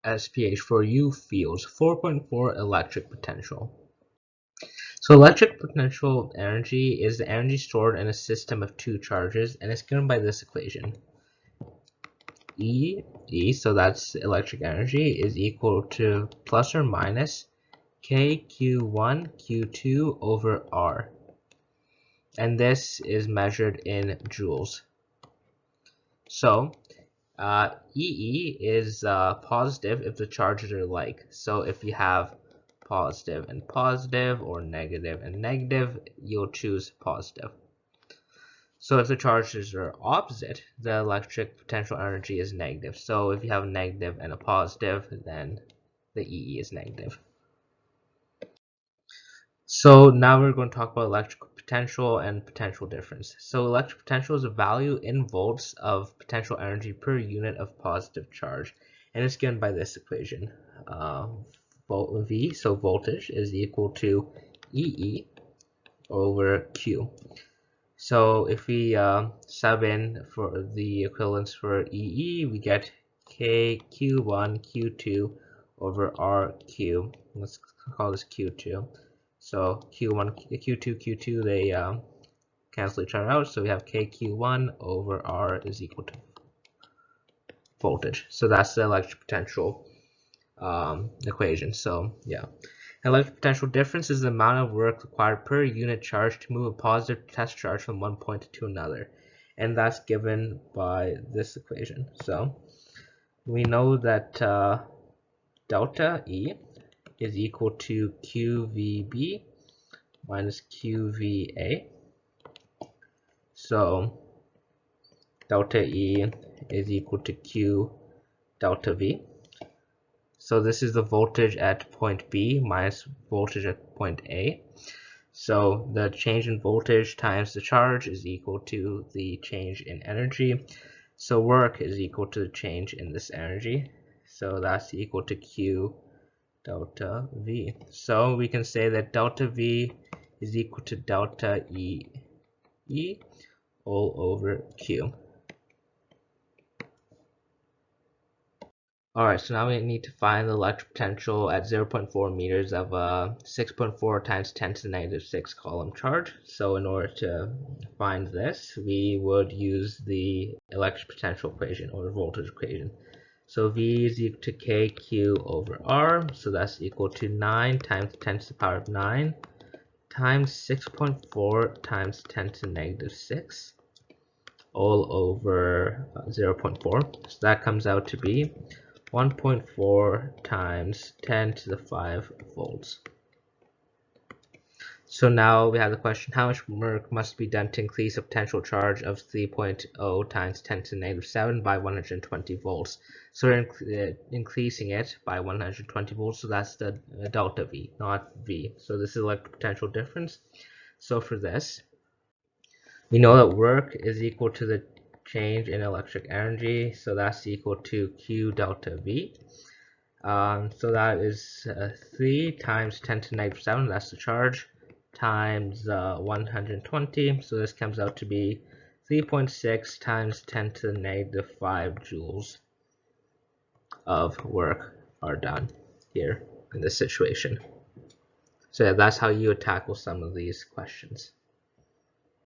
SPH4U fields, 4.4 electric potential. So electric potential energy is the energy stored in a system of two charges, and it's given by this equation. E, so that's electric energy, is equal to plus or minus KQ1 Q2 over R. And this is measured in joules. So EE is positive if the charges are like. So if you have positive and positive or negative and negative, you'll choose positive. So if the charges are opposite, the electric potential energy is negative. So if you have a negative and a positive, then the EE is negative. So now we're going to talk about electrical potential and potential difference. So electric potential is a value in volts of potential energy per unit of positive charge, and it's given by this equation. V, so voltage, is equal to EE over Q. So if we sub in for the equivalence for EE, we get KQ1 Q2 over RQ. Let's call this Q2. So Q1, Q2, Q2, they cancel each other out. So we have KQ1 over R is equal to voltage. So that's the electric potential equation. So yeah. Electric potential difference is the amount of work required per unit charge to move a positive test charge from one point to another. And that's given by this equation. So we know that delta E is equal to QVB minus QVA. So delta E is equal to Q delta V. So this is the voltage at point B minus voltage at point A. So the change in voltage times the charge is equal to the change in energy. So work is equal to the change in this energy. So that's equal to Q delta V. So we can say that delta V is equal to delta E all over Q. Alright, so now we need to find the electric potential at 0.4 meters of a 6.4 times 10 to the negative 6 coulomb charge. So in order to find this, we would use the electric potential equation or voltage equation. So V is equal to KQ over R, so that's equal to 9 times 10 to the power of 9 times 6.4 times 10 to the negative 6 all over 0.4. So that comes out to be 1.4 times 10 to the 5 volts. So now we have the question, how much work must be done to increase the potential charge of 3.0 times 10 to the negative 7 by 120 volts? So we're increasing it by 120 volts, so that's the delta V, not V. So this is electric potential difference. So for this, we know that work is equal to the change in electric energy, so that's equal to Q delta V. So that is 3 times 10 to the negative 7, that's the charge, times 120, so this comes out to be 3.6 times 10 to the negative 5 joules of work are done here in this situation. So yeah, that's how you would tackle some of these questions.